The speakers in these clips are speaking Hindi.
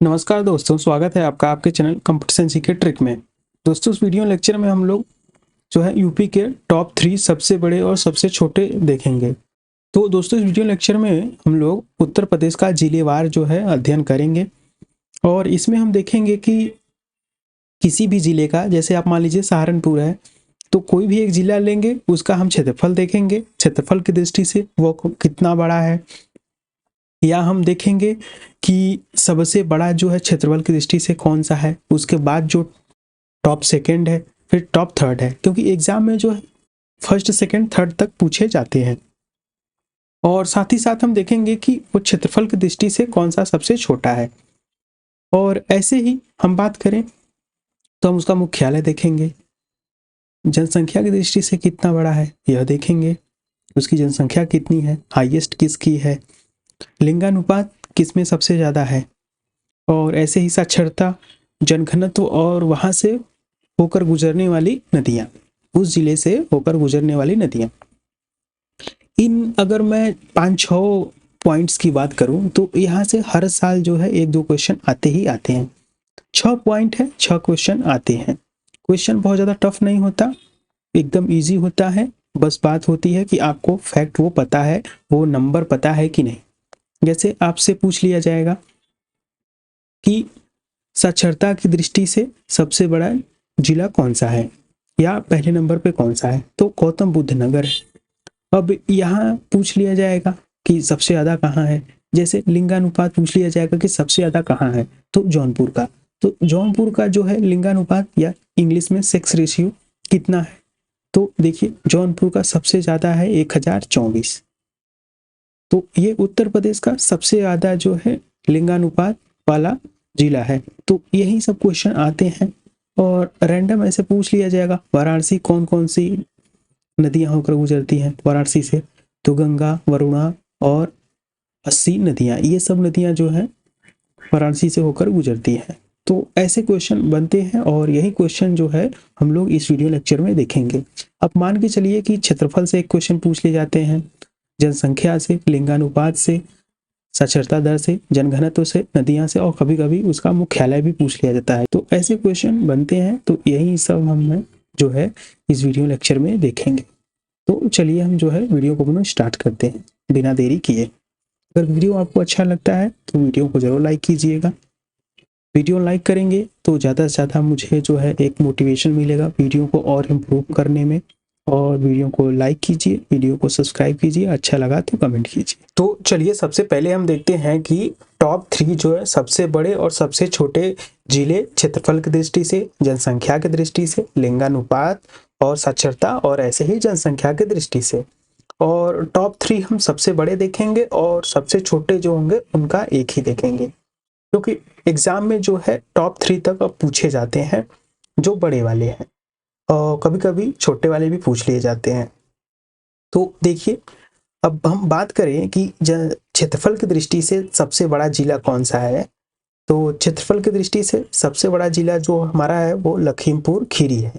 नमस्कार दोस्तों, स्वागत है आपका आपके चैनल कंप्यूटर के ट्रिक में। दोस्तों, इस वीडियो लेक्चर में हम लोग जो है यूपी के टॉप 3 सबसे बड़े और सबसे छोटे देखेंगे। तो दोस्तों, इस वीडियो लेक्चर में हम लोग उत्तर प्रदेश का जिलेवार जो है अध्ययन करेंगे और इसमें हम देखेंगे कि किसी भी जिले का, जैसे आप मान लीजिए सहारनपुर है, तो कोई भी एक जिला लेंगे, उसका हम क्षेत्रफल देखेंगे, क्षेत्रफल की दृष्टि से वो कितना बड़ा है। या हम देखेंगे कि सबसे बड़ा जो है क्षेत्रफल की दृष्टि से कौन सा है, उसके बाद जो टॉप सेकंड है, फिर टॉप थर्ड है, क्योंकि एग्जाम में जो है फर्स्ट सेकंड थर्ड तक पूछे जाते हैं। और साथ ही साथ हम देखेंगे कि वो क्षेत्रफल की दृष्टि से कौन सा सबसे छोटा है। और ऐसे ही हम बात करें तो हम उसका मुख्यालय देखेंगे, जनसंख्या की दृष्टि से कितना बड़ा है यह देखेंगे, उसकी जनसंख्या कितनी है, हाईएस्ट किसकी है, लिंगानुपात किसमें सबसे ज़्यादा है, और ऐसे ही साक्षरता, जनघनत्व और वहाँ से होकर गुजरने वाली नदियाँ, उस जिले से होकर गुजरने वाली नदियाँ। इन अगर मैं 5-6 पॉइंट्स की बात करूं तो यहाँ से हर साल जो है 1-2 क्वेश्चन आते ही आते हैं। 6 पॉइंट है, 6 क्वेश्चन आते हैं। क्वेश्चन बहुत ज़्यादा टफ नहीं होता, एकदम ईजी होता है। बस बात होती है कि आपको फैक्ट वो पता है, वो नंबर पता है कि नहीं। जैसे आपसे पूछ लिया जाएगा कि साक्षरता की दृष्टि से सबसे बड़ा जिला कौन सा है या पहले नंबर पे कौन सा है, तो गौतम बुद्ध नगर है। अब यहाँ पूछ लिया जाएगा कि सबसे ज़्यादा कहाँ है, जैसे लिंगानुपात पूछ लिया जाएगा कि सबसे ज़्यादा कहाँ है, तो जौनपुर का। तो जौनपुर का जो है लिंगानुपात या इंग्लिश में सेक्स रेशियो कितना है, तो देखिए जौनपुर का सबसे ज़्यादा है 1024। तो ये उत्तर प्रदेश का सबसे ज़्यादा जो है लिंगानुपात वाला जिला है। तो यही सब क्वेश्चन आते हैं और रैंडम ऐसे पूछ लिया जाएगा वाराणसी कौन कौन सी नदियां होकर गुजरती हैं वाराणसी से, तो गंगा, वरुणा और 80 नदियां, ये सब नदियां जो है वाराणसी से होकर गुजरती हैं। तो ऐसे क्वेश्चन बनते हैं और यही क्वेश्चन जो है हम लोग इस वीडियो लेक्चर में देखेंगे। अब मान के चलिए कि क्षेत्रफल से एक क्वेश्चन पूछ लिए जाते हैं, जनसंख्या से, लिंगानुपात से, साक्षरता दर से, जनघनत्व से, नदियां से, और कभी कभी उसका मुख्यालय भी पूछ लिया जाता है। तो ऐसे क्वेश्चन बनते हैं, तो यही सब हम जो है इस वीडियो लेक्चर में देखेंगे। तो चलिए हम जो है वीडियो को अपना स्टार्ट करते हैं बिना देरी किए। अगर वीडियो आपको अच्छा लगता है तो वीडियो को ज़रूर लाइक कीजिएगा। वीडियो लाइक करेंगे तो ज़्यादा से ज़्यादा मुझे जो है एक मोटिवेशन मिलेगा वीडियो को और इम्प्रूव करने में। और वीडियो को लाइक कीजिए, वीडियो को सब्सक्राइब कीजिए, अच्छा लगा तो कमेंट कीजिए। तो चलिए सबसे पहले हम देखते हैं कि टॉप 3 जो है सबसे बड़े और सबसे छोटे जिले क्षेत्रफल की दृष्टि से, जनसंख्या की दृष्टि से, लिंगानुपात और साक्षरता और ऐसे ही जनसंख्या की दृष्टि से। और टॉप 3 हम सबसे बड़े देखेंगे और सबसे छोटे जो होंगे उनका एक ही देखेंगे, क्योंकि एग्जाम में जो है टॉप 3 तक अब पूछे जाते हैं जो बड़े वाले हैं, और कभी कभी छोटे वाले भी पूछ लिए जाते हैं। तो देखिए, अब हम बात करें कि क्षेत्रफल की दृष्टि से सबसे बड़ा जिला कौन सा है, तो क्षेत्रफल की दृष्टि से सबसे बड़ा जिला जो हमारा है वो लखीमपुर खीरी है।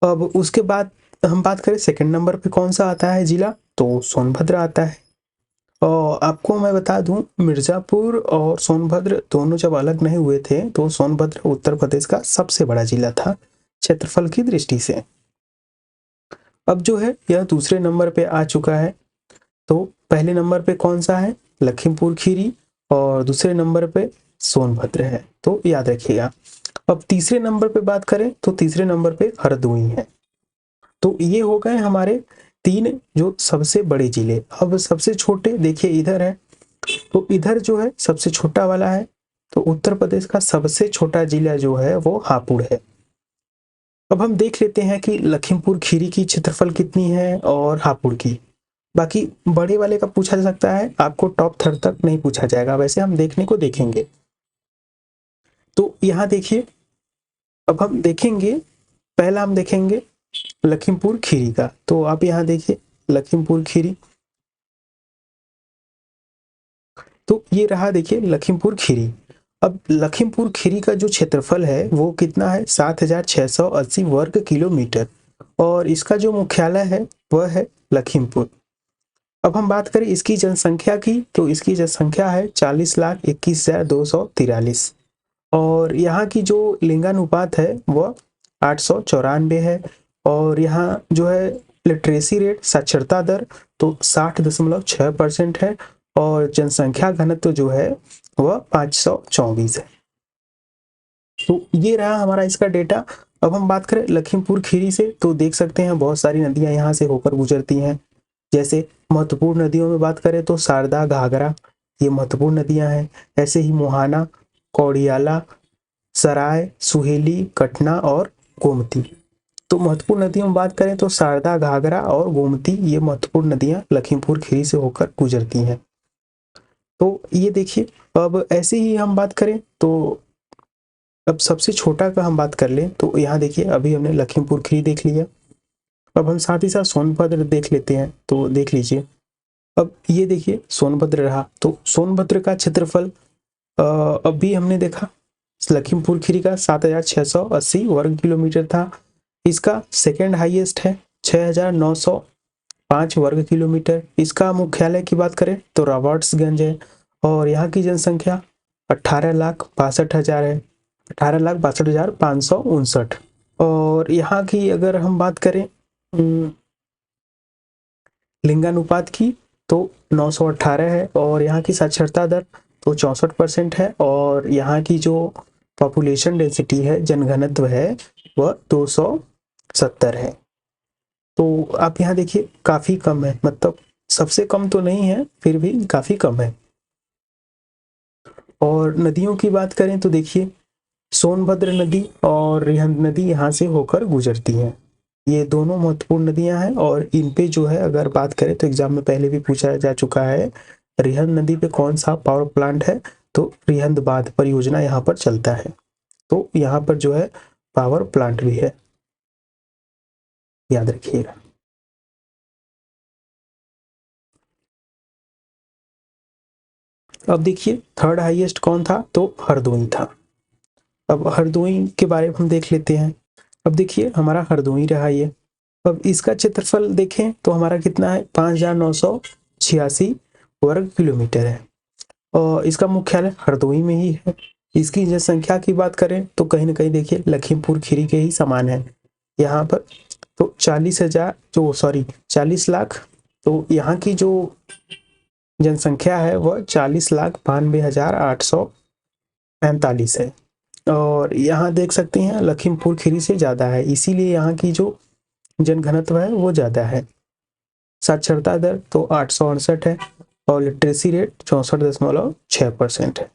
अब उसके बाद हम बात करें सेकंड नंबर पे कौन सा आता है जिला, तो सोनभद्र आता है। और आपको मैं बता दूं, मिर्जापुर और सोनभद्र दोनों जब अलग नहीं हुए थे तो सोनभद्र उत्तर प्रदेश का सबसे बड़ा जिला था क्षेत्रफल की दृष्टि से। अब जो है यह दूसरे नंबर पे आ चुका है। तो पहले नंबर पे कौन सा है, लखीमपुर खीरी, और दूसरे नंबर पे सोनभद्र है, तो याद रखिएगा। अब तीसरे नंबर पे बात करें तो तीसरे नंबर पे हरदोई है। तो ये हो गए हमारे 3 जो सबसे बड़े जिले। अब सबसे छोटे देखिए इधर है, तो इधर जो है सबसे छोटा वाला है, तो उत्तर प्रदेश का सबसे छोटा जिला जो है वो हापुड़ है। अब हम देख लेते हैं कि लखीमपुर खीरी की क्षेत्रफल कितनी है और हापुड़ की। बाकी बड़े वाले का पूछा जा सकता है, आपको टॉप थर्ड तक नहीं पूछा जाएगा, वैसे हम देखने को देखेंगे। तो यहाँ देखिए, अब हम देखेंगे, पहला हम देखेंगे लखीमपुर खीरी का। तो आप यहाँ देखिए लखीमपुर खीरी, तो ये रहा देखिए लखीमपुर खीरी। अब लखीमपुर खीरी का जो क्षेत्रफल है वो कितना है, 7680 वर्ग किलोमीटर, और इसका जो मुख्यालय है वह है लखीमपुर। अब हम बात करें इसकी जनसंख्या की, तो इसकी जनसंख्या है 40,21,243 और यहाँ की जो लिंगानुपात है वह 894 है। और यहाँ जो है लिटरेसी रेट, साक्षरता दर तो 60.6% है और जनसंख्या घनत्व जो है वह 524 है। तो ये रहा हमारा इसका डेटा। अब हम बात करें लखीमपुर खीरी से, तो देख सकते हैं बहुत सारी नदियां यहाँ से होकर गुजरती हैं। जैसे महत्वपूर्ण नदियों में बात करें तो शारदा, घाघरा ये महत्वपूर्ण नदियां हैं। ऐसे ही मोहाना, कौड़ियाला, सराय, सुहेली, कटना और गोमती। तो महत्वपूर्ण नदियों में बात करें तो शारदा, घाघरा और गोमती ये महत्वपूर्ण नदियां लखीमपुर खीरी से होकर गुजरती हैं। तो ये देखिए, अब ऐसे ही हम बात करें तो अब सबसे छोटा का हम बात कर लें तो यहाँ देखिए अभी हमने लखीमपुर खीरी देख लिया। अब हम साथ ही साथ सोनभद्र देख लेते हैं, तो देख लीजिए। अब ये देखिए सोनभद्र रहा, तो सोनभद्र का क्षेत्रफल अभी हमने देखा लखीमपुर खीरी का 7,680 वर्ग किलोमीटर था। इसका सेकेंड हाईएस्ट है 6,905 वर्ग किलोमीटर। इसका मुख्यालय की बात करें तो रॉबर्ट्सगंज है और यहाँ की जनसंख्या 18,62,000 है, 18,62,559। और यहाँ की अगर हम बात करें लिंगानुपात की तो 918 है और यहाँ की साक्षरता दर तो 64% है और यहाँ की जो पॉपुलेशन डेंसिटी है, जनघनत्व है, वह 270 है। तो आप यहाँ देखिए काफ़ी कम है, मतलब सबसे कम तो नहीं है फिर भी काफ़ी कम है। और नदियों की बात करें तो देखिए सोनभद्र नदी और रिहंद नदी यहाँ से होकर गुजरती हैं। ये दोनों महत्वपूर्ण नदियां हैं और इन पे जो है अगर बात करें तो एग्जाम में पहले भी पूछा जा चुका है, रिहंद नदी पे कौन सा पावर प्लांट है, तो रिहंद बांध परियोजना यहाँ पर चलता है। तो यहाँ पर जो है पावर प्लांट भी है, याद रखिएगा। अब देखिए थर्ड हाईएस्ट कौन था, तो हरदोई था। अब हरदोई के बारे में हम देख लेते हैं। अब देखिए हमारा हरदोई रहा ये। अब इसका क्षेत्रफल देखें तो हमारा कितना है, 5,986 वर्ग किलोमीटर है और इसका मुख्यालय हरदोई में ही है। इसकी जनसंख्या की बात करें तो कहीं ना कहीं देखिए लखीमपुर खीरी के ही समान है यहाँ पर। तो 40 लाख, तो यहाँ की जो जनसंख्या है वह 40,92,845 है और यहाँ देख सकते हैं लखीमपुर खीरी से ज़्यादा है, इसीलिए यहाँ की जो जनघनत्व है वो ज़्यादा है। साक्षरता दर तो 868 है और लिटरेसी रेट 64.6% है।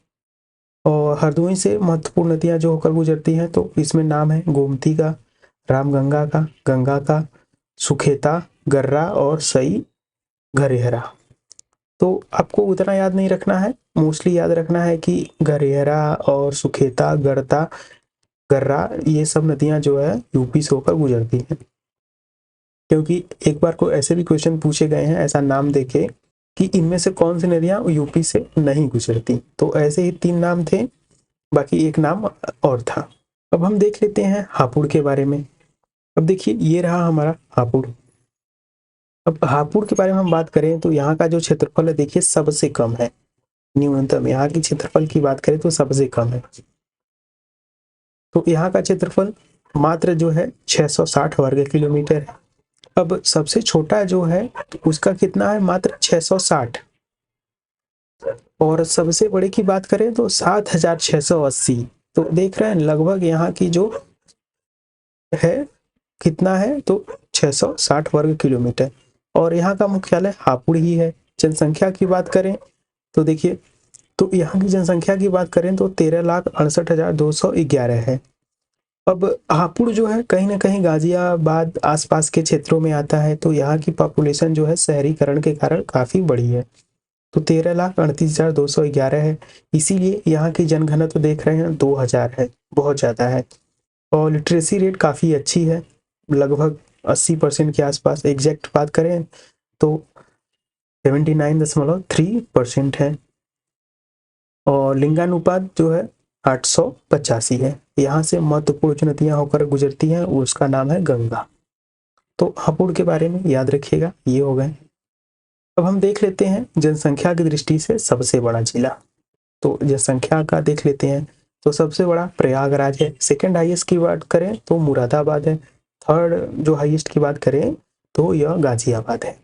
और हरदोई से महत्वपूर्ण नदियाँ जो होकर गुजरती हैं तो इसमें नाम है गोमती का, रामगंगा का, गंगा का, सुखेता, गर्रा और सई घरेहरा। तो आपको उतना याद नहीं रखना है, मोस्टली याद रखना है कि घरेहरा और सुखेता, गरता, गर्रा ये सब नदियाँ जो है यूपी से होकर गुजरती हैं। क्योंकि एक बार को ऐसे भी क्वेश्चन पूछे गए हैं ऐसा नाम देके कि इनमें से कौन सी नदियां यूपी से नहीं गुजरती, तो ऐसे ही 3 नाम थे, बाकी एक नाम और था। अब हम देख लेते हैं हापुड़ के बारे में। अब देखिए ये रहा हमारा हापुड़। अब हापुड़ के बारे में हम बात करें तो यहाँ का जो क्षेत्रफल है देखिए सबसे कम है, न्यूनतम यहाँ की क्षेत्रफल की बात करें तो सबसे कम है। तो यहाँ का क्षेत्रफल मात्र जो है 660 वर्ग किलोमीटर है। अब सबसे छोटा जो है तो उसका कितना है, मात्र 660। और सबसे बड़े की बात करें तो 7,680। तो देख रहे हैं लगभग यहाँ की जो है कितना है, तो 660 वर्ग किलोमीटर और यहाँ का मुख्यालय हापुड़ ही है। जनसंख्या की बात करें तो देखिए, तो यहाँ की जनसंख्या की बात करें तो 13,68,211 है। अब हापुड़ जो है कहीं ना कहीं गाजियाबाद आसपास के क्षेत्रों में आता है, तो यहाँ की पॉपुलेशन जो है शहरीकरण के कारण काफ़ी बड़ी है, तो 13,38,211 है। इसीलिए यहाँ की जनघनत्व देख रहे हैं 2,000 है, बहुत ज़्यादा है। और लिटरेसी रेट काफ़ी अच्छी है, लगभग 80% के आसपास, एग्जैक्ट बात करें तो 79.3% है। और लिंगानुपात जो है 885 है। यहाँ से महत्वपूर्ण जो नदियाँ होकर गुजरती हैं उसका नाम है गंगा। तो हापुड़ के बारे में याद रखिएगा, ये हो गए। अब हम देख लेते हैं जनसंख्या की दृष्टि से सबसे बड़ा जिला। तो जनसंख्या का देख लेते हैं तो सबसे बड़ा प्रयागराज है, सेकंड हाईएस्ट की बात करें तो मुरादाबाद है, थर्ड जो हाईएस्ट की बात करें तो यह गाजियाबाद है।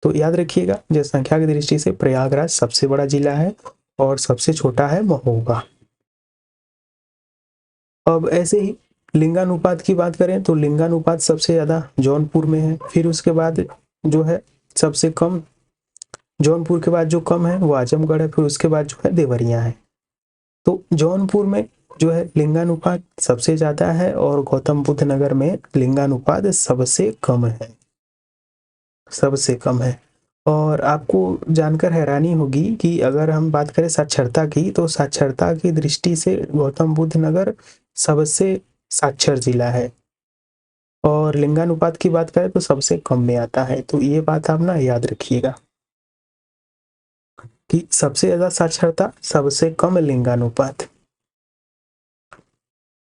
तो याद रखिएगा जनसंख्या की दृष्टि से प्रयागराज सबसे बड़ा जिला है और सबसे छोटा है महोबा। अब ऐसे ही लिंगानुपात की बात करें तो लिंगानुपात सबसे ज्यादा जौनपुर में है, फिर उसके बाद जो है सबसे कम, जौनपुर के बाद जो कम है वो आजमगढ़ है, फिर उसके बाद जो है देवरिया है। तो जौनपुर में जो है लिंगानुपात सबसे ज्यादा है और गौतम बुद्ध नगर में लिंगानुपात सबसे कम है, सबसे कम है। और आपको जानकर हैरानी होगी कि अगर हम बात करें साक्षरता की तो साक्षरता की दृष्टि से गौतम बुद्ध नगर सबसे साक्षर जिला है और लिंगानुपात की बात करें तो सबसे कम में आता है। तो ये बात आप ना याद रखिएगा कि सबसे ज्यादा साक्षरता, सबसे कम लिंगानुपात।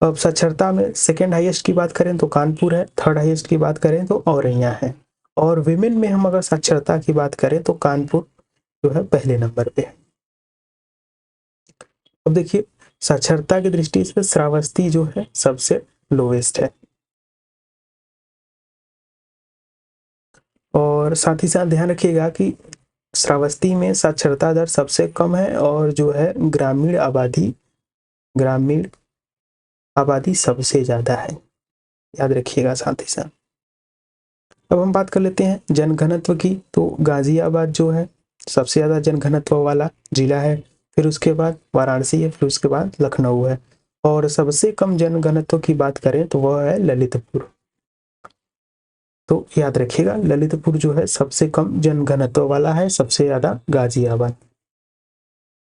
अब साक्षरता में सेकेंड हाईएस्ट की बात करें तो कानपुर है, थर्ड हाईएस्ट की बात करें तो औरैया है, और विमेन में हम अगर साक्षरता की बात करें तो कानपुर जो है पहले नंबर पे है। अब देखिए साक्षरता की दृष्टि से श्रावस्ती जो है सबसे लोवेस्ट है, और साथ ही साथ ध्यान रखिएगा कि श्रावस्ती में साक्षरता दर सबसे कम है और जो है ग्रामीण आबादी सबसे ज्यादा है, याद रखिएगा साथ ही साथ। अब हम बात कर लेते हैं जनघनत्व की, तो गाजियाबाद जो है सबसे ज्यादा जनघनत्व वाला जिला है, फिर उसके बाद वाराणसी है, फिर उसके बाद लखनऊ है, और सबसे कम जनघनत्व की बात करें तो वह है ललितपुर। तो याद रखिएगा ललितपुर जो है सबसे कम जनघनत्व वाला है, सबसे ज्यादा गाजियाबाद।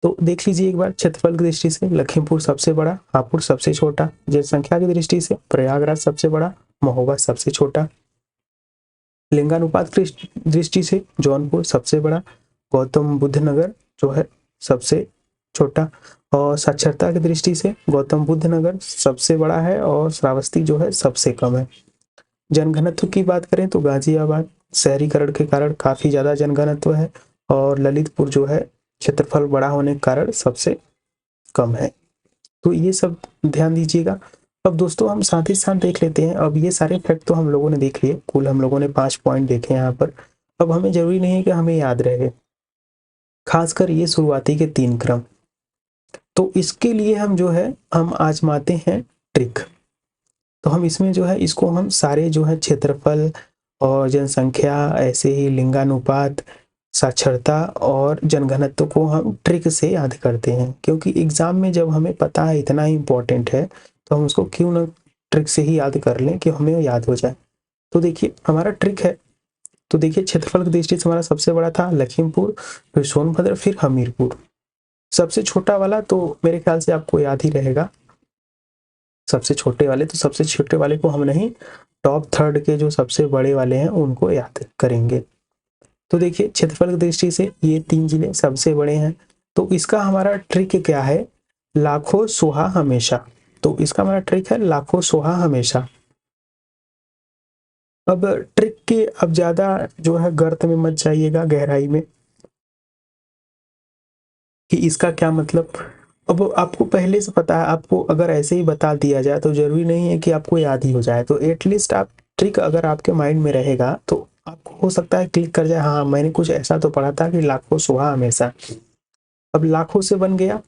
तो देख लीजिए एक बार क्षेत्रफल की दृष्टि से लखीमपुर सबसे बड़ा, हापुड़ सबसे छोटा, जनसंख्या की दृष्टि से प्रयागराज सबसे बड़ा, महोबा सबसे छोटा, लिंगानुपात की दृष्टि से जौनपुर सबसे बड़ा, गौतम बुद्ध नगर जो है सबसे छोटा, और साक्षरता की दृष्टि से गौतम बुद्ध नगर सबसे बड़ा है और श्रावस्ती जो है सबसे कम है। जनघनत्व की बात करें तो गाजियाबाद शहरीकरण के कारण काफी ज्यादा जनघनत्व है और ललितपुर जो है क्षेत्रफल बड़ा होने के कारण सबसे कम है। तो ये सब ध्यान दीजिएगा। अब दोस्तों हम साथ ही साथ देख लेते हैं, अब ये सारे फैक्ट तो हम लोगों ने देख लिए, कुल हम लोगों ने 5 पॉइंट देखे यहाँ पर। अब हमें जरूरी नहीं है कि हमें याद रहे, खासकर ये शुरुआती के 3 क्रम। तो इसके लिए हम जो है हम आजमाते हैं ट्रिक। तो हम इसमें जो है इसको हम सारे जो है क्षेत्रफल और जनसंख्या, ऐसे ही लिंगानुपात, साक्षरता और जनघनत्व को हम ट्रिक से याद करते हैं, क्योंकि एग्जाम में जब हमें पता है इतना ही इम्पोर्टेंट है तो हम उसको क्यों ना ट्रिक से ही याद कर लें कि हमें याद हो जाए। तो देखिए हमारा ट्रिक है, तो देखिए क्षेत्रफल की दृष्टि से हमारा सबसे बड़ा था लखीमपुर, फिर सोनभद्र, फिर हमीरपुर। सबसे छोटा वाला तो मेरे ख्याल से आपको याद ही रहेगा, सबसे छोटे वाले, तो सबसे छोटे वाले को हम नहीं, टॉप थर्ड के जो सबसे बड़े वाले हैं उनको याद करेंगे। तो देखिए क्षेत्रफल की दृष्टि से ये 3 जिले सबसे बड़े हैं, तो इसका हमारा ट्रिक क्या है, लाखों सोहा हमेशा। तो इसका हमारा ट्रिक है लाखों सोहा हमेशा। अब ट्रिक के अब ज्यादा जो है गर्त में मत जाइएगा, गहराई में, कि इसका क्या मतलब। अब आपको पहले से पता है, आपको अगर ऐसे ही बता दिया जाए तो जरूरी नहीं है कि आपको याद ही हो जाए। तो एटलीस्ट आप ट्रिक अगर आपके माइंड में रहेगा तो आपको हो सकता है क्लिक कर जाए, हाँ मैंने कुछ ऐसा तो पढ़ा था कि लाखों सोहा हमेशा। अब लाखों से बन गया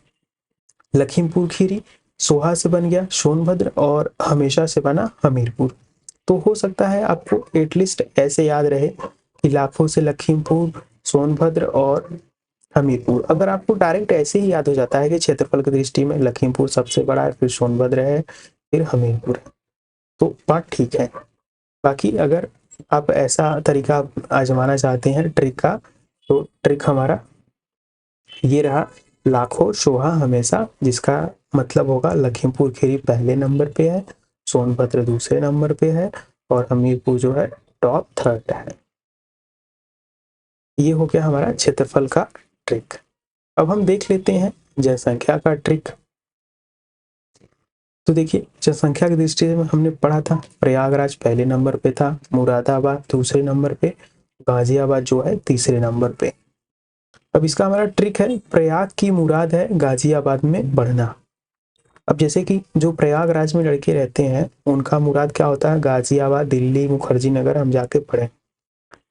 लखीमपुर खीरी, सोहा से बन गया सोनभद्र, और हमेशा से बना हमीरपुर। तो हो सकता है आपको एटलीस्ट ऐसे याद रहे कि लाखों से लखीमपुर, सोनभद्र और हमीरपुर। अगर आपको डायरेक्ट ऐसे ही याद हो जाता है कि क्षेत्रफल की दृष्टि में लखीमपुर सबसे बड़ा है, फिर सोनभद्र है, फिर हमीरपुर है, तो बात ठीक है। बाकी अगर आप ऐसा तरीका आजमाना चाहते हैं ट्रिक का, तो ट्रिक हमारा ये रहा, लाखों सोहा हमेशा, जिसका मतलब होगा लखीमपुर खीरी पहले नंबर पे है, सोनभद्र दूसरे नंबर पे है, और हमीरपुर जो है टॉप थर्ड है। ये हो गया हमारा क्षेत्रफल का ट्रिक। अब हम देख लेते हैं जनसंख्या का ट्रिक। तो देखिए जनसंख्या की दृष्टि से हमने पढ़ा था प्रयागराज पहले नंबर पे था, मुरादाबाद दूसरे नंबर पे, गाजियाबाद जो है तीसरे नंबर पे। अब इसका हमारा ट्रिक है, प्रयाग की मुराद है गाजियाबाद में बढ़ना। अब जैसे कि जो प्रयागराज में लड़के रहते हैं उनका मुराद क्या होता है, गाजियाबाद, दिल्ली, मुखर्जी नगर हम जाके पढ़ें।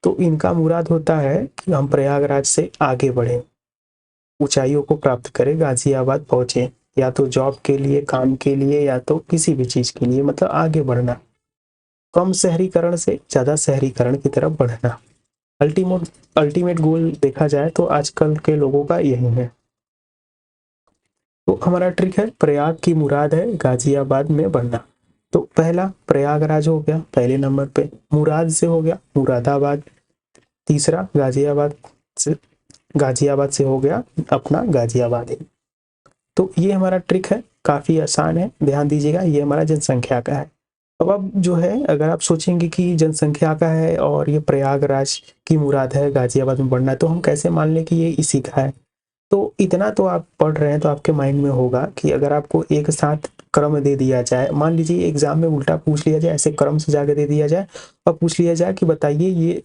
तो इनका मुराद होता है कि हम प्रयागराज से आगे बढ़ें, ऊंचाइयों को प्राप्त करें, गाजियाबाद पहुंचे, या तो जॉब के लिए, काम के लिए, या तो किसी भी चीज के लिए, मतलब आगे बढ़ना, कम शहरीकरण से ज्यादा शहरीकरण की तरफ बढ़ना। अल्टीमेट अल्टीमेट गोल देखा जाए तो आजकल के लोगों का यही है। तो हमारा ट्रिक है, प्रयाग की मुराद है गाजियाबाद में बढ़ना। तो पहला प्रयागराज हो गया पहले नंबर पे, मुराद से हो गया मुरादाबाद, तीसरा गाजियाबाद से हो गया अपना गाजियाबाद ही। तो ये हमारा ट्रिक है, काफी आसान है, ध्यान दीजिएगा। ये हमारा जनसंख्या का है। अब जो है, अगर आप सोचेंगे कि जनसंख्या का है और ये प्रयागराज की मुराद है गाजियाबाद में बढ़ना है, तो हम कैसे मान लें कि ये इसी का है। तो इतना तो आप पढ़ रहे हैं तो आपके माइंड में होगा कि अगर आपको एक साथ क्रम दे दिया जाए, मान लीजिए एग्जाम में उल्टा पूछ लिया जाए, ऐसे क्रम से जाके दे दिया जाए और पूछ लिया जाए कि बताइए ये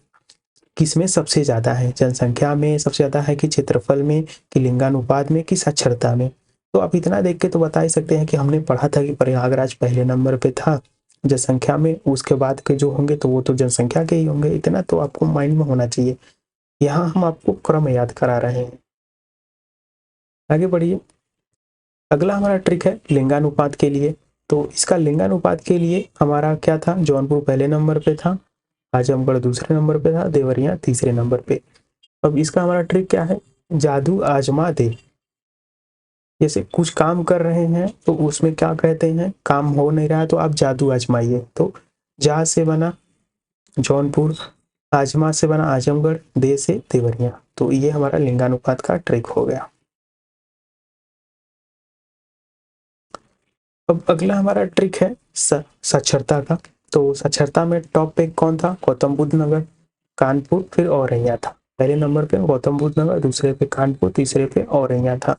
किसमें सबसे ज्यादा है, जनसंख्या में सबसे ज्यादा है कि क्षेत्रफल में कि लिंगानुपात में कि साक्षरता में, तो आप इतना देख के तो बता ही सकते हैं कि हमने पढ़ा था कि प्रयागराज पहले नंबर पे था जनसंख्या में, उसके बाद के जो होंगे तो वो तो जनसंख्या के ही होंगे। इतना तो आपको माइंड में होना चाहिए। यहाँ हम आपको क्रम याद करा रहे हैं। आगे बढ़िए। अगला हमारा ट्रिक है लिंगानुपात के लिए। तो इसका लिंगानुपात के लिए हमारा क्या था, जौनपुर पहले नंबर पे था, आजमगढ़ दूसरे नंबर पे था, देवरिया तीसरे नंबर पे। अब इसका हमारा ट्रिक क्या है, जादू आजमा दे। जैसे कुछ काम कर रहे हैं तो उसमें क्या कहते हैं, काम हो नहीं रहा है तो आप जादू आजमाइए। तो जा से बना जौनपुर, आजमा से बना आजमगढ़, दे से देवरिया। तो ये हमारा लिंगानुपात का ट्रिक हो गया। अब अगला हमारा ट्रिक है साक्षरता का। तो साक्षरता में टॉप पे कौन था, गौतम बुद्ध नगर, कानपुर, फिर औरैया था। पहले नंबर पे गौतम बुद्ध नगर, दूसरे पे कानपुर, तीसरे पे औरैया था।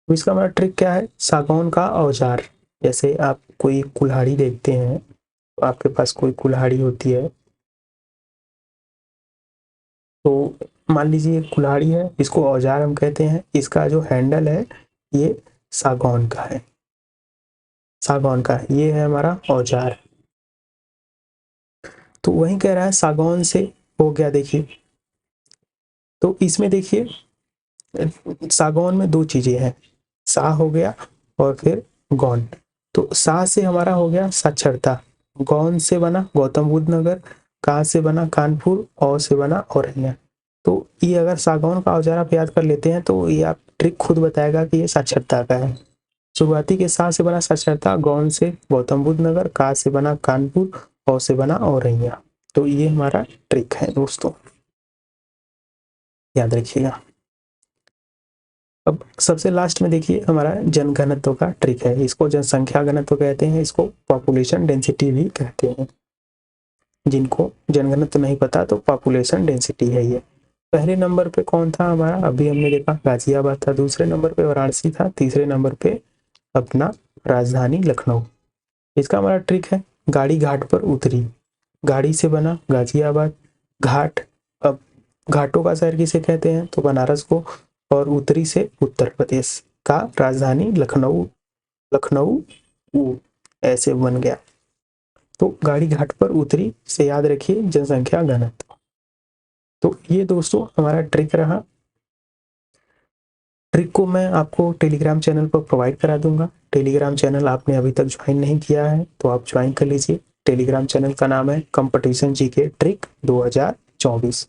तो इसका हमारा ट्रिक क्या है, सागौन का औजार। जैसे आप कोई कुल्हाड़ी देखते हैं, तो आपके पास कोई कुल्हाड़ी होती है, तो मान लीजिए एक कुल्हाड़ी है, इसको औजार हम कहते हैं। इसका जो हैंडल है ये सागौन का है, सागौन का है, ये है हमारा औजार। तो वही कह रहा है सागौन से हो गया। देखिए तो इसमें देखिए सागौन में दो चीजें हैं, सा हो गया और फिर गौन। तो सा से हमारा हो गया साक्षरता, गौन से बना गौतम बुद्ध नगर, का से बना कानपुर, और से बना औरैया। तो ये अगर सागौन का औजार आप याद कर लेते हैं तो ये आप ट्रिक खुद बताएगा कि ये साक्षरता का है। शुरुआती के सा से बना साक्षरता, गौन से गौतम बुद्ध नगर, का से बना कानपुर, और से बना औरैया। तो ये हमारा ट्रिक है दोस्तों, याद रखिएगा। अब सबसे लास्ट में देखिए हमारा जनघनत्व का ट्रिक है। इसको जनसंख्या घनत्व कहते हैं, इसको पॉपुलेशन डेंसिटी भी कहते हैं। जिनको जनघनत्व नहीं पता तो पॉपुलेशन डेंसिटी है ये। पहले नंबर पे कौन था हमारा, अभी हमने देखा गाजियाबाद था, दूसरे नंबर पे वाराणसी था, तीसरे नंबर पे अपना राजधानी लखनऊ। इसका हमारा ट्रिक है, गाड़ी घाट पर उतरी, गाड़ी से बना गाजियाबाद, घाट, अब घाटों का शहर किसे कहते हैं तो बनारस को, और उत्तरी से उत्तर प्रदेश का राजधानी लखनऊ, लखनऊ ऐसे बन गया। तो गाड़ी घाट पर उतरी से याद रखिए जनसंख्या घनत्व। तो ये दोस्तों हमारा ट्रिक रहा। ट्रिक को मैं आपको टेलीग्राम चैनल पर प्रोवाइड करा दूंगा। टेलीग्राम चैनल आपने अभी तक ज्वाइन नहीं किया है तो आप ज्वाइन कर लीजिए। टेलीग्राम चैनल का नाम है कंपटीशन जीके ट्रिक 2024।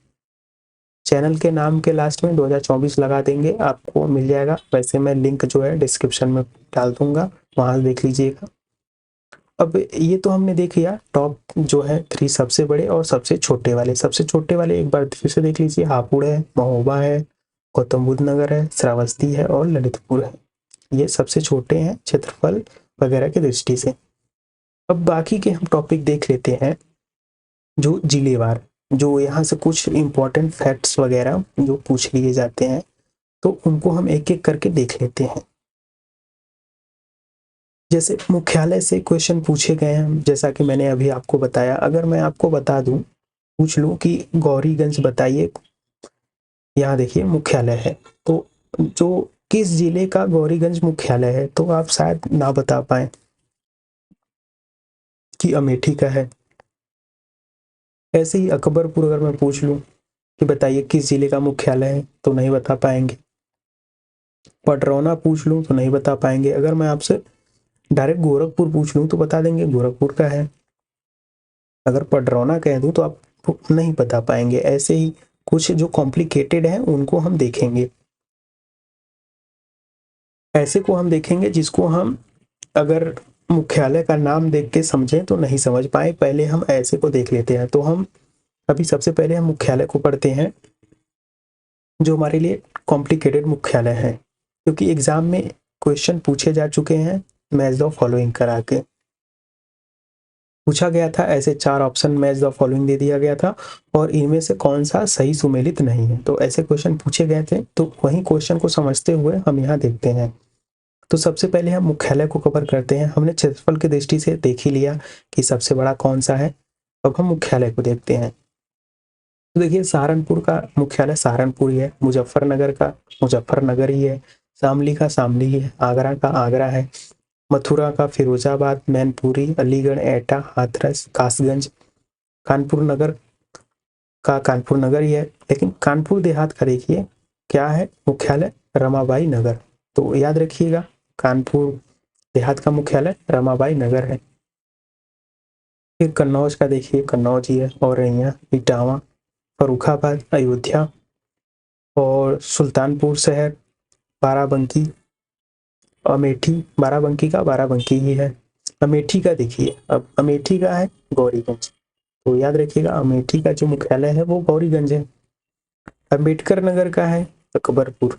चैनल के नाम के लास्ट में 2024 लगा देंगे, आपको मिल जाएगा। वैसे मैं लिंक जो है डिस्क्रिप्शन में डाल दूंगा, वहां देख लीजिएगा। अब ये तो हमने देख लिया टॉप जो है 3 सबसे बड़े और सबसे छोटे वाले। सबसे छोटे वाले एक बार फिर से देख लीजिए, हापुड़ है, महोबा है, गौतम बुद्ध नगर है, श्रावस्ती है और ललितपुर है। ये सबसे छोटे हैं क्षेत्रफल वगैरह की दृष्टि से। अब बाकी के हम टॉपिक देख लेते हैं जो जिलेवार, जो यहाँ से कुछ इंपॉर्टेंट फैक्ट्स वगैरह जो पूछ लिए जाते हैं तो उनको हम एक एक करके देख लेते हैं। जैसे मुख्यालय से क्वेश्चन पूछे गए हैं, जैसा कि मैंने अभी आपको बताया। अगर मैं आपको बता दूं पूछ लूँ कि गौरीगंज बताइए, यहाँ देखिए मुख्यालय है, तो जो किस जिले का गौरीगंज मुख्यालय है, तो आप शायद ना बता पाए कि अमेठी का है। ऐसे ही अकबरपुर अगर मैं पूछ लूँ कि बताइए किस जिले का मुख्यालय है, तो नहीं बता पाएंगे। पटरौना पूछ लूँ तो नहीं बता पाएंगे। अगर मैं आपसे डायरेक्ट गोरखपुर पूछ लूँ तो बता देंगे गोरखपुर का है। अगर पटरौना कह दूँ तो आप नहीं बता पाएंगे। ऐसे ही कुछ जो कॉम्प्लिकेटेड है उनको हम देखेंगे, ऐसे को हम देखेंगे जिसको हम अगर मुख्यालय का नाम देख के समझें तो नहीं समझ पाए। पहले हम ऐसे को देख लेते हैं। तो हम अभी सबसे पहले हम मुख्यालय को पढ़ते हैं, जो हमारे लिए कॉम्प्लिकेटेड मुख्यालय है, क्योंकि एग्जाम में क्वेश्चन पूछे जा चुके हैं मैच द फॉलोइंग करा के। पूछा गया था ऐसे 4 ऑप्शन मैच द फॉलोइंग दे दिया गया था और इनमें से कौन सा सही सुमेलित नहीं है। तो ऐसे क्वेश्चन पूछे गए थे, तो वही क्वेश्चन को समझते हुए हम यहाँ देखते हैं। तो सबसे पहले हम मुख्यालय को कवर करते हैं। हमने क्षेत्रफल की दृष्टि से देख ही लिया कि सबसे बड़ा कौन सा है। अब हम मुख्यालय को देखते हैं। तो देखिए सहारनपुर का मुख्यालय सहारनपुर ही है, मुजफ्फरनगर का मुजफ्फरनगर ही है, शामली का शामली ही है, आगरा का आगरा है, मथुरा का फिरोजाबाद, मैनपुरी, अलीगढ़, एटा, हाथरस, कासगंज, कानपुर नगर का कानपुर नगर ही है। लेकिन कानपुर देहात का देखिए क्या है मुख्यालय, रमाबाई नगर। तो याद रखिएगा कानपुर देहात का मुख्यालय रमाबाई नगर है। फिर कन्नौज का देखिए कन्नौज ही है, औरैया, इटावा, फर्रुखाबाद, अयोध्या और सुल्तानपुर शहर, बाराबंकी, अमेठी, बाराबंकी का बाराबंकी ही है। अमेठी का देखिए, अब अमेठी का है गौरीगंज। तो याद रखिएगा अमेठी का जो मुख्यालय है वो गौरीगंज है। अम्बेडकर नगर का है अकबरपुर।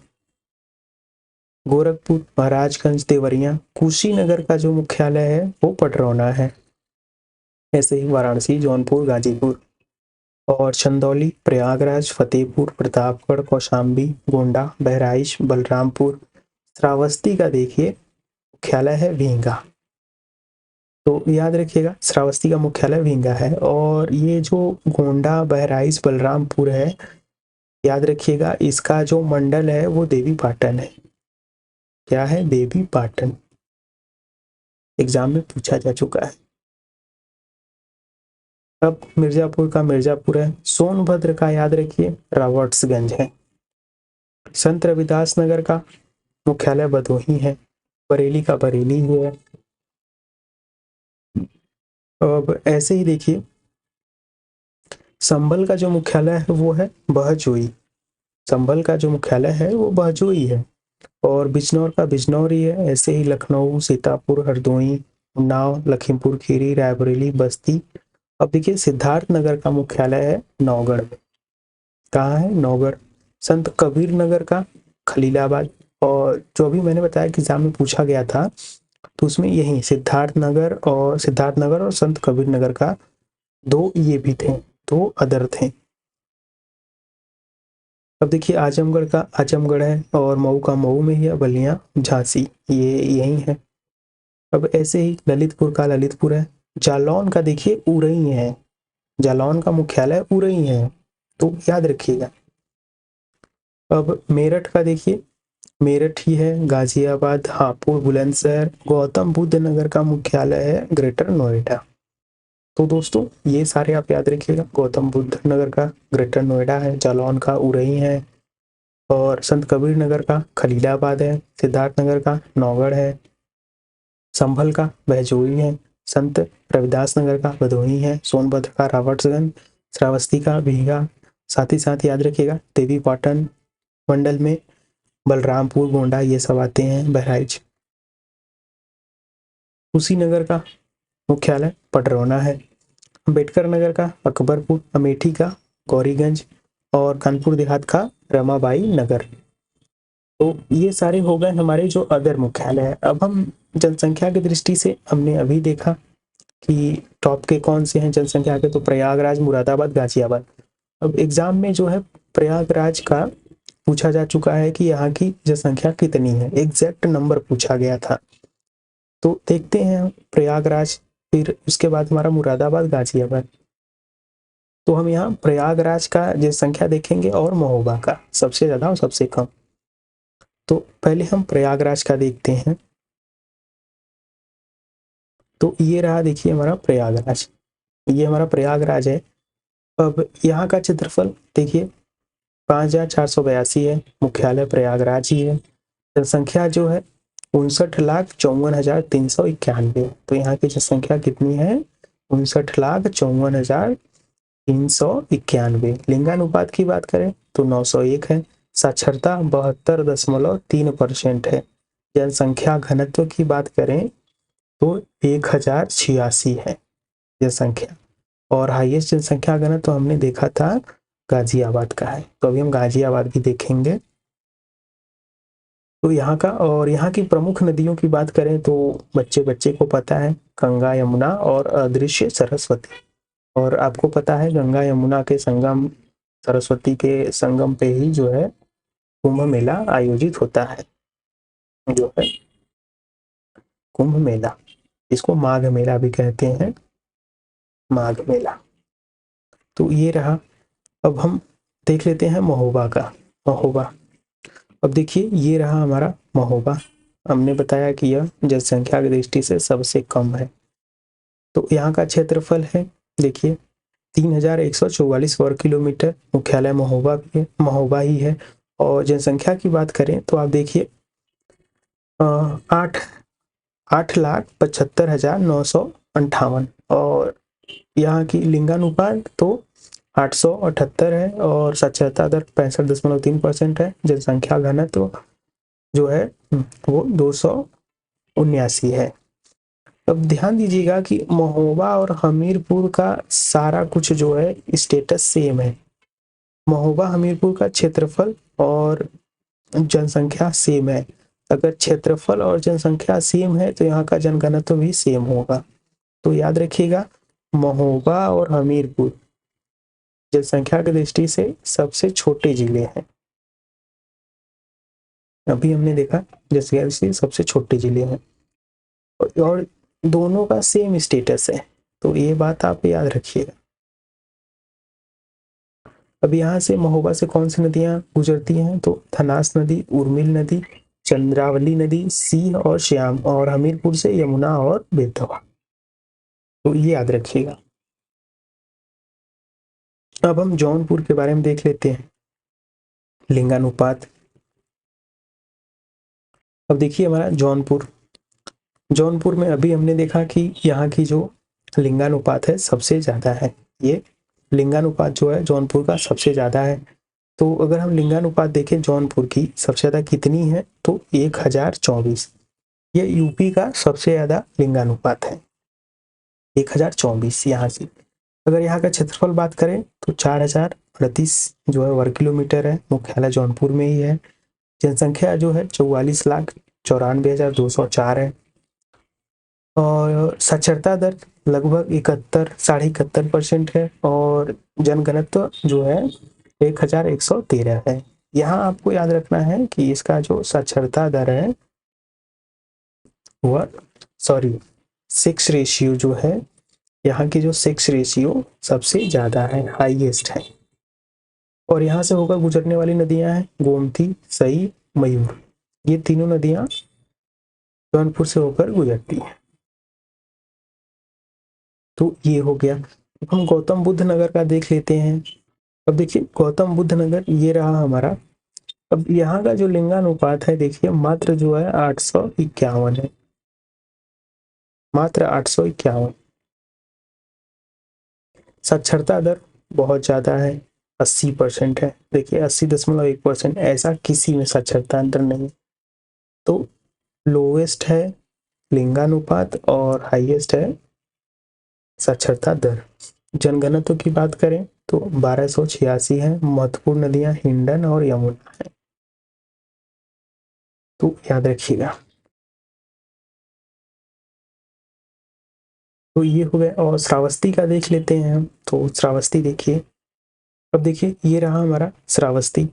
गोरखपुर, महाराजगंज, देवरिया, कुशीनगर का जो मुख्यालय है वो पटरौना है। ऐसे ही वाराणसी, जौनपुर, गाजीपुर और चंदौली, प्रयागराज, फतेहपुर, प्रतापगढ़, कौशाम्बी, गोंडा, बहराइच, बलरामपुर, श्रावस्ती का देखिए मुख्यालय है भींगा। तो याद रखिएगा श्रावस्ती का मुख्यालय भींगा है। और ये जो गोंडा, बहराइच, बलरामपुर है, याद रखिएगा इसका जो मंडल है वो देवी पाटन है। क्या है? देवी पाटन। एग्जाम में पूछा जा चुका है। अब मिर्जापुर का मिर्जापुर है। सोनभद्र का याद रखिए रावर्ट्सगंज है। संत रविदास नगर का मुख्यालय भदोही है। बरेली का बरेली ही है। अब ऐसे ही देखिए संभल का जो मुख्यालय है वो है बहजोई। संभल का जो मुख्यालय है वो बहजोई है। और बिजनौर का बिजनौर ही है। ऐसे ही लखनऊ, सीतापुर, हरदोई, उन्नाव, लखीमपुर खीरी, रायबरेली, बस्ती। अब देखिए सिद्धार्थ नगर का मुख्यालय है नौगढ़ में। कहाँ है? नौगढ़। संत कबीर नगर का खलीलाबाद। और जो अभी मैंने बताया कि एग्जाम में पूछा गया था, तो उसमें यही सिद्धार्थ नगर और संत कबीर नगर का दो ये भी थे, दो अदर थे। अब देखिए आजमगढ़ का आजमगढ़ है और मऊ का मऊ में ही है, बलिया, झांसी ये यही है। अब ऐसे ही ललितपुर का ललितपुर है। जालौन का देखिए उरई है। जालौन का मुख्यालय उरई है, तो याद रखिएगा। अब मेरठ का देखिए मेरठ ही है। गाजियाबाद, हापुड़, बुलंदशहर, गौतम बुद्ध नगर का मुख्यालय है ग्रेटर नोएडा। तो दोस्तों ये सारे आप याद रखिएगा। गौतम बुद्ध नगर का ग्रेटर नोएडा है, जालौन का उरई है, और संत कबीर नगर का खलीलाबाद है, सिद्धार्थ नगर का नौगढ़ है, संभल का बहजोई है, संत रविदास नगर का भदोही है, सोनभद्र का रावर्ट्सगंज, श्रावस्ती का भीगा। साथ ही साथ याद रखिएगा देवी पाटन मंडल में बलरामपुर, गोंडा ये सब आते हैं, बहराइच। कुशीनगर का मुख्यालय पटरौना है। अम्बेडकर नगर का अकबरपुर, अमेठी का गौरीगंज और कानपुर देहात का रमाबाई नगर। तो ये सारे हो गए हमारे जो अदर मुख्यालय है। अब हम जनसंख्या की दृष्टि से हमने अभी देखा कि टॉप के कौन से हैं जनसंख्या के, तो प्रयागराज, मुरादाबाद, गाजियाबाद। अब एग्जाम में जो है प्रयागराज का पूछा जा चुका है कि यहाँ की जनसंख्या कितनी है, एग्जैक्ट नंबर पूछा गया था। तो देखते हैं प्रयागराज, फिर उसके बाद हमारा मुरादाबाद, गाजियाबाद। तो हम यहाँ प्रयागराज का जनसंख्या देखेंगे और महोबा का, सबसे ज़्यादा और सबसे कम। तो पहले हम प्रयागराज का देखते हैं। तो ये रहा, देखिए हमारा प्रयागराज, ये हमारा प्रयागराज है। अब यहाँ का क्षेत्रफल देखिए 5482 है, मुख्यालय प्रयागराज ही है। जनसंख्या जो है 59,54,391। तो यहाँ की जनसंख्या कितनी है? 59,54,391। लिंगानुपात की बात करें तो 901 है। साक्षरता 72.3% है। जनसंख्या घनत्व की बात करें तो 1086 है जनसंख्या। और हाईएस्ट जनसंख्या घनत्व तो हमने देखा था गाजियाबाद का है। तो अभी हम गाजियाबाद भी देखेंगे। तो यहाँ का, और यहाँ की प्रमुख नदियों की बात करें तो बच्चे बच्चे को पता है, गंगा यमुना और अदृश्य सरस्वती। और आपको पता है गंगा यमुना के संगम, सरस्वती के संगम पे ही जो है कुंभ मेला आयोजित होता है, जो है कुंभ मेला, इसको माघ मेला भी कहते हैं, माघ मेला। तो ये रहा। अब हम देख लेते हैं महोबा का। महोबा, अब देखिए ये रहा हमारा महोबा। हमने बताया कि यह जनसंख्या की दृष्टि से सबसे कम है। तो यहाँ का क्षेत्रफल है देखिए 3144 वर्ग किलोमीटर। मुख्यालय महोबा भी है, महोबा ही है। और जनसंख्या की बात करें तो आप देखिए 8,75,958। और यहाँ की लिंगानुपात तो 878 है और साक्षरता दर 65.3% है। जनसंख्या घनत्व जो है वो 279 है। अब ध्यान दीजिएगा कि महोबा और हमीरपुर का सारा कुछ जो है स्टेटस सेम है। महोबा हमीरपुर का क्षेत्रफल और जनसंख्या सेम है। अगर क्षेत्रफल और जनसंख्या सेम है तो यहाँ का जनघनत्व भी सेम होगा। तो याद रखिएगा महोबा और हमीरपुर जनसंख्या की दृष्टि से सबसे छोटे जिले हैं। अभी हमने देखा जैसे सबसे छोटे जिले हैं और दोनों का सेम स्टेटस है। तो ये बात आप याद रखिएगा। अब यहाँ से महोबा से कौन सी नदियाँ गुजरती हैं? तो थनास नदी, उर्मिल नदी, चंद्रावली नदी, सीह और श्याम। और हमीरपुर से यमुना और बेतवा। तो ये याद रखिएगा। अब हम जौनपुर के बारे में देख लेते हैं, लिंगानुपात। अब देखिए हमारा जौनपुर, जौनपुर में अभी हमने देखा कि यहाँ की जो लिंगानुपात है सबसे ज़्यादा है। ये लिंगानुपात जो है जौनपुर का सबसे ज़्यादा है। तो अगर हम लिंगानुपात देखें जौनपुर की सबसे ज़्यादा कितनी है तो 1024। ये यूपी का सबसे ज़्यादा लिंगानुपात है, 1024 यहाँ से। अगर यहाँ का क्षेत्रफल बात करें तो 4038 जो है वर्ग किलोमीटर है। मुख्यालय जौनपुर में ही है। जनसंख्या जो है 44,94,204 है। और साक्षरता दर लगभग 71.71% है। और जनघनत्व जो है 1113 है। यहाँ आपको याद रखना है कि इसका जो साक्षरता दर है वह सेक्स रेशियो जो है, यहाँ की जो सेक्स रेशियो सबसे ज़्यादा है, हाईएस्ट है। और यहाँ से होकर गुजरने वाली नदियाँ हैं गोमती, सई, मयूर। ये तीनों नदियाँ जौनपुर से होकर गुजरती हैं। तो ये हो गया। अब हम गौतम बुद्ध नगर का देख लेते हैं। अब देखिए गौतम बुद्ध नगर ये रहा हमारा। अब यहाँ का जो लिंगानुपात है देखिए मात्र जो है 851 है, मात्र 851। साक्षरता दर बहुत ज़्यादा है, 80% है। देखिए 80.1%, ऐसा किसी में साक्षरता दर नहीं। तो लोवेस्ट है लिंगानुपात और हाईएस्ट है साक्षरता दर। जनघनत्व की बात करें तो 1286 है। महत्वपूर्ण नदियां हिंडन और यमुना है। तो याद रखिएगा। तो ये हो गए। और श्रावस्ती का देख लेते हैं हम। तो श्रावस्ती देखिए, अब देखिए ये रहा हमारा श्रावस्ती।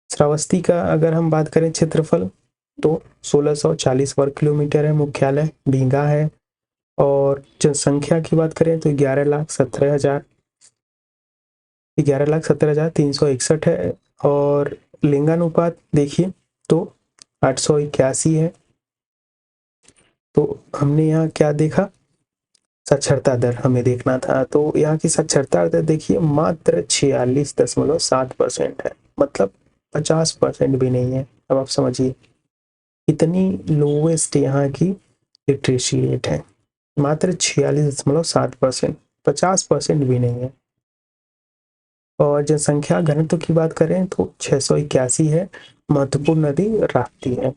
श्रावस्ती का अगर हम बात करें क्षेत्रफल तो 1640 वर्ग किलोमीटर है। मुख्यालय भींगा है। और जनसंख्या की बात करें तो 11,17,000। 11,70,361 है। और लिंगानुपात देखिए तो 881 है। तो हमने यहाँ क्या देखा, साक्षरता दर हमें देखना था, तो यहाँ की साक्षरता दर देखिए मात्र 46.7% है, मतलब 50% भी नहीं है। अब आप समझिए इतनी लोवेस्ट यहाँ की लिटरेसी रेट है, मात्र 46.7%, 50% भी नहीं है। और जनसंख्या घनत्व की बात करें तो 681 है। महत्वपूर्ण नदी राप्ती है।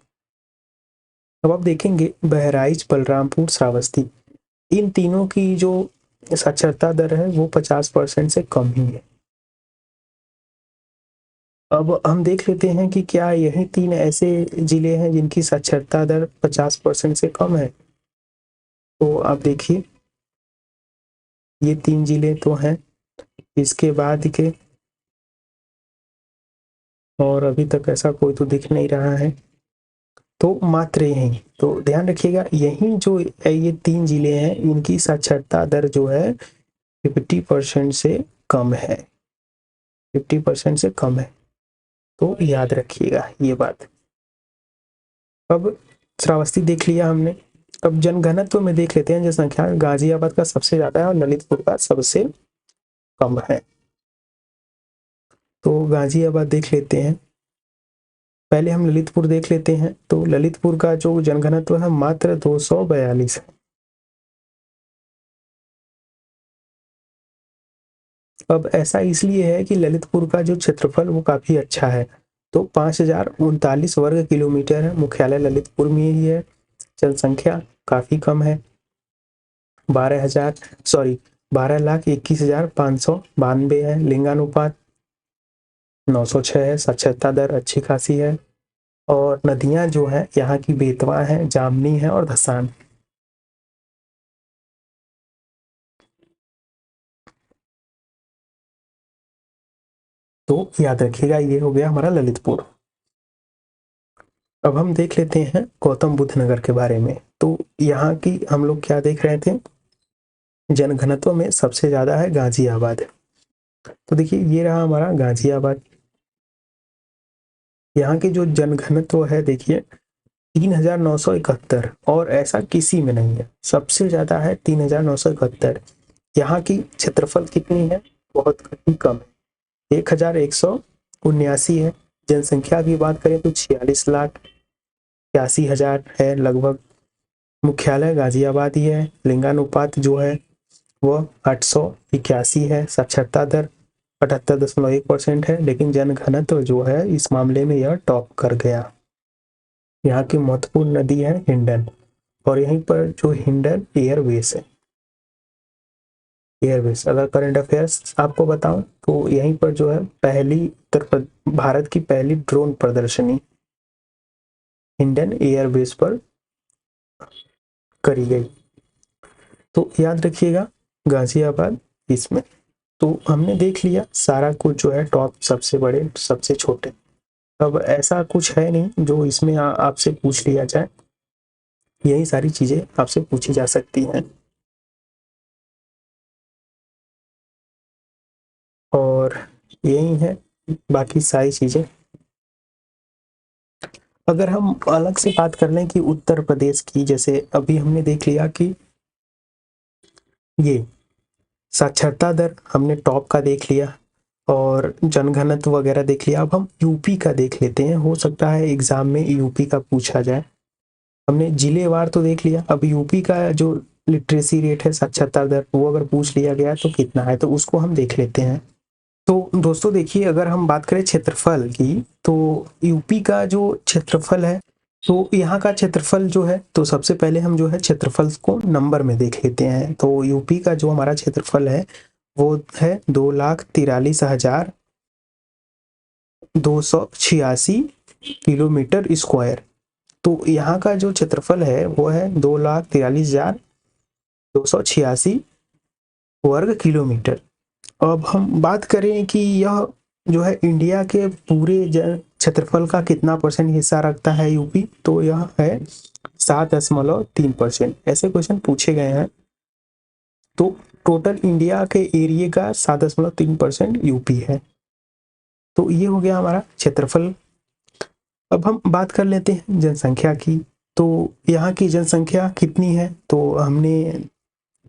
अब आप देखेंगे बहराइच, बलरामपुर, श्रावस्ती, इन तीनों की जो साक्षरता दर है वो 50% से कम ही है। अब हम देख लेते हैं कि क्या यही 3 ऐसे जिले हैं जिनकी साक्षरता दर 50% से कम है। तो आप देखिए ये 3 जिले तो हैं, इसके बाद के और अभी तक ऐसा कोई तो दिख नहीं रहा है, तो मात्र यही। तो ध्यान रखिएगा यही जो ये 3 जिले हैं इनकी साक्षरता दर जो है 50% से कम है, 50% से कम है, तो याद रखिएगा ये बात। अब श्रावस्ती देख लिया हमने। अब जनघनत्व में देख लेते हैं जनसंख्या, गाजियाबाद का सबसे ज्यादा है और ललितपुर का सबसे कम है। तो गाजियाबाद देख लेते हैं, पहले हम ललितपुर देख लेते हैं। तो ललितपुर का जो जनघनत्व है मात्र 242 है। अब ऐसा इसलिए है कि ललितपुर का जो क्षेत्रफल वो काफी अच्छा है, तो 5039 वर्ग किलोमीटर है। मुख्यालय ललितपुर में ही है। जनसंख्या काफी कम है, 12,21,592 है। लिंगानुपात 906 है। साक्षरता दर अच्छी खासी है। और नदियां जो है यहाँ की बेतवा है, जामनी है और धसान। तो याद रखिएगा ये हो गया हमारा ललितपुर। अब हम देख लेते हैं गौतम बुद्ध नगर के बारे में। तो यहाँ की हम लोग क्या देख रहे थे, जनघनत्व में सबसे ज्यादा है गाजियाबाद। तो देखिए ये रहा हमारा गाजियाबाद। यहाँ की जो जनघनत्व है देखिए 3,971, और ऐसा किसी में नहीं है, सबसे ज्यादा है 3,971। यहाँ की क्षेत्रफल कितनी है, बहुत ही कम है, 1,179 है। जनसंख्या की बात करें तो 46,81,000 है लगभग। मुख्यालय गाजियाबाद ही है। लिंगानुपात जो है वह 881 है। साक्षरता दर 78.1% है, लेकिन जनघनत्व जो है इस मामले में यह टॉप कर गया। यहाँ की महत्वपूर्ण नदी है हिंडन, और यहीं पर जो हिंडन एयरवेस है, एयरवेस, अगर करंट अफेयर्स आपको बताऊं तो यहीं पर जो है पहली भारत की पहली ड्रोन प्रदर्शनी हिंडन एयरबेस पर करी गई। तो याद रखिएगा गाजियाबाद इसमें। तो हमने देख लिया सारा कुछ जो है, टॉप, सबसे बड़े, सबसे छोटे। अब ऐसा कुछ है नहीं जो इसमें आपसे पूछ लिया जाए, यही सारी चीजें आपसे पूछी जा सकती हैं। और यही है बाकी सारी चीजें। अगर हम अलग से बात कर लें कि उत्तर प्रदेश की, जैसे अभी हमने देख लिया कि ये साक्षरता दर हमने टॉप का देख लिया और जनघनत्व वगैरह देख लिया। अब हम यूपी का देख लेते हैं, हो सकता है एग्जाम में यूपी का पूछा जाए। हमने जिलेवार तो देख लिया, अब यूपी का जो लिटरेसी रेट है, साक्षरता दर, वो अगर पूछ लिया गया तो कितना है, तो उसको हम देख लेते हैं। तो दोस्तों देखिए अगर हम बात करें क्षेत्रफल की, तो यूपी का जो क्षेत्रफल है, तो यहाँ का क्षेत्रफल जो है, तो सबसे पहले हम जो है क्षेत्रफल को नंबर में देख लेते हैं। तो यूपी का जो हमारा क्षेत्रफल है वो है 2,43,286 किलोमीटर स्क्वायर। तो यहाँ का जो क्षेत्रफल है वो है 2,43,286 वर्ग किलोमीटर। अब हम बात करें कि यह जो है इंडिया के पूरे क्षेत्रफल का कितना परसेंट हिस्सा रखता है यूपी, तो यह है 7.3%। ऐसे क्वेश्चन पूछे गए हैं। तो टोटल इंडिया के एरिया का 7.3% यूपी है। तो ये हो गया हमारा क्षेत्रफल। अब हम बात कर लेते हैं जनसंख्या की। तो यहाँ की जनसंख्या कितनी है, तो हमने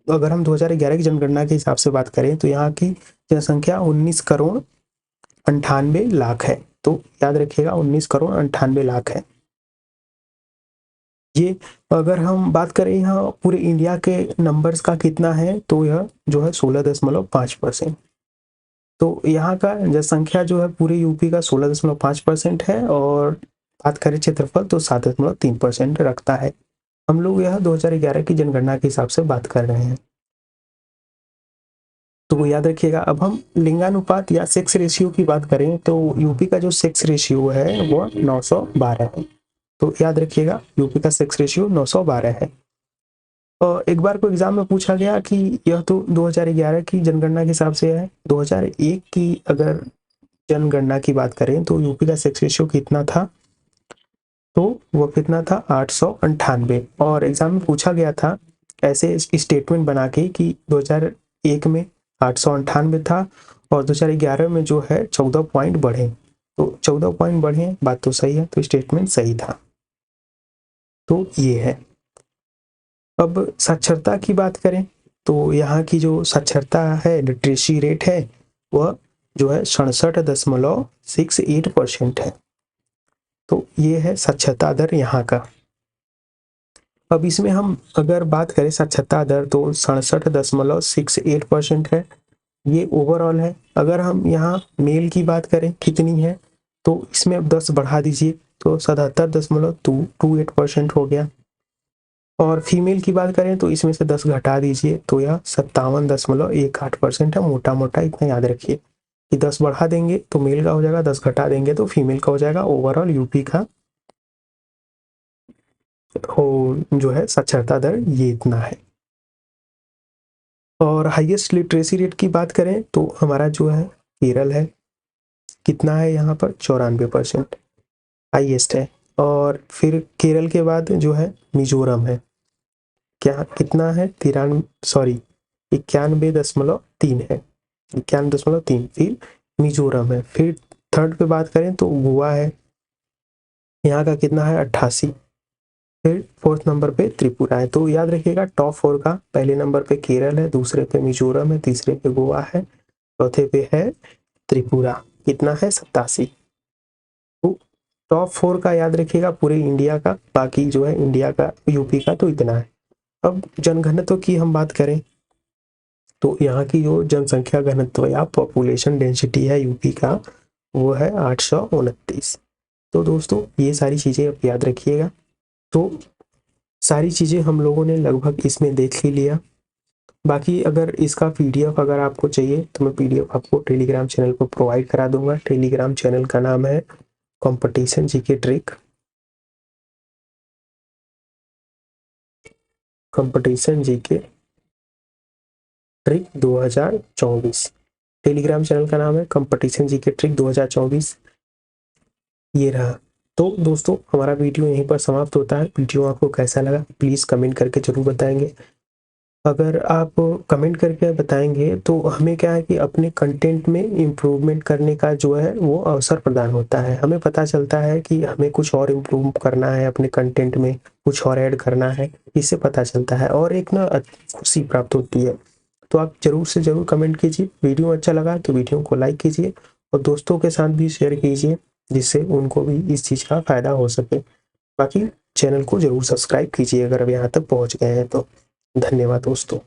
अगर हम 2011 की जनगणना के हिसाब से बात करें तो यहाँ की जनसंख्या 19 करोड़ 98 लाख है। तो याद रखिएगा 19 करोड़ 98 लाख है। ये अगर हम बात करें यहाँ पूरे इंडिया के नंबर्स का कितना है, तो यह जो है 16.5%। तो यहाँ का जनसंख्या जो है पूरे यूपी का 16.5% है, और बात करें क्षेत्रफल तो 7.3% रखता है। हम लोग यह 2011 की जनगणना के हिसाब से बात कर रहे हैं, तो याद रखिएगा। अब हम लिंगानुपात या सेक्स रेशियो की बात करें तो यूपी का जो सेक्स रेशियो है वो 912 है। तो याद रखिएगा यूपी का सेक्स रेशियो 912 है। और एक बार को एग्जाम में पूछा गया कि यह तो 2011 की जनगणना के हिसाब से है, 2001 की अगर जनगणना की बात करें तो यूपी का सेक्स रेशियो कितना था, तो वो कितना था 898। और एग्जाम में पूछा गया था ऐसे स्टेटमेंट बना के कि 2001 में 898 था और 2011 में जो है 14 पॉइंट बढ़े। तो 14 पॉइंट बढ़े, बात तो सही है, तो स्टेटमेंट सही था। तो ये है। अब साक्षरता की बात करें तो यहाँ की जो साक्षरता है, लिटरेसी रेट है, वह जो है 67.68% है। तो ये है साक्षरता दर यहाँ का। अब इसमें हम अगर बात करें साक्षरता दर तो 67.68% है, ये ओवरऑल है। अगर हम यहाँ मेल की बात करें कितनी है, तो इसमें अब 10 बढ़ा दीजिए तो 77.28% हो गया। और फीमेल की बात करें तो इसमें से 10 घटा दीजिए तो यह 57.18% है। मोटा मोटा इतना याद रखिए कि 10 बढ़ा देंगे तो मेल का हो जाएगा, 10 घटा देंगे तो फीमेल का हो जाएगा। ओवरऑल यूपी का जो है साक्षरता दर ये इतना है। और हाईएस्ट लिटरेसी रेट की बात करें तो हमारा जो है केरल है, कितना है यहाँ पर 94% हाईएस्ट है। और फिर केरल के बाद जो है मिजोरम है, क्या कितना है 91.3 है, 91.3। फिर मिजोरम है। फिर थर्ड पे बात करें तो गोवा है, यहाँ का कितना है 88। फिर फोर्थ नंबर पे त्रिपुरा है। तो याद रखिएगा टॉप 4 का पहले नंबर पे केरल है, दूसरे पे मिजोरम है, तीसरे पे गोवा है, चौथे पे है त्रिपुरा, कितना है 87। तो टॉप 4 का याद रखिएगा पूरे इंडिया का, बाकी जो है इंडिया का यूपी का तो इतना है। अब जनघनत्व की हम बात करें तो यहाँ की जो जनसंख्या घनत्व या पॉपुलेशन डेंसिटी है यूपी का वो है 829। तो दोस्तों ये सारी चीज़ें आप याद रखिएगा। तो सारी चीज़ें हम लोगों ने लगभग इसमें देख ही लिया। बाकी अगर इसका पीडीएफ अगर आपको चाहिए तो मैं पीडीएफ आपको टेलीग्राम चैनल पर प्रोवाइड करा दूंगा। टेलीग्राम चैनल का नाम है competition GK trick, competition GK trick 2024। Telegram channel का नाम है कंपटीशन जीके ट्रिक 2024। ये रहा। तो दोस्तों हमारा वीडियो यहीं पर समाप्त होता है। वीडियो आपको कैसा लगा प्लीज़ कमेंट करके ज़रूर बताएंगे। अगर आप कमेंट करके बताएंगे तो हमें क्या है कि अपने कंटेंट में इम्प्रूवमेंट करने का जो है वो अवसर प्रदान होता है। हमें पता चलता है कि हमें कुछ और इम्प्रूव करना है, अपने कंटेंट में कुछ और ऐड करना है, इससे पता चलता है और एक ना खुशी प्राप्त होती है। तो आप ज़रूर से ज़रूर कमेंट कीजिए। वीडियो अच्छा लगा तो वीडियो को लाइक कीजिए और दोस्तों के साथ भी शेयर कीजिए, जिससे उनको भी इस चीज़ का फ़ायदा हो सके। बाकी चैनल को ज़रूर सब्सक्राइब कीजिए अगर अब यहाँ तक पहुँच गए हैं तो। धन्यवाद दोस्तों।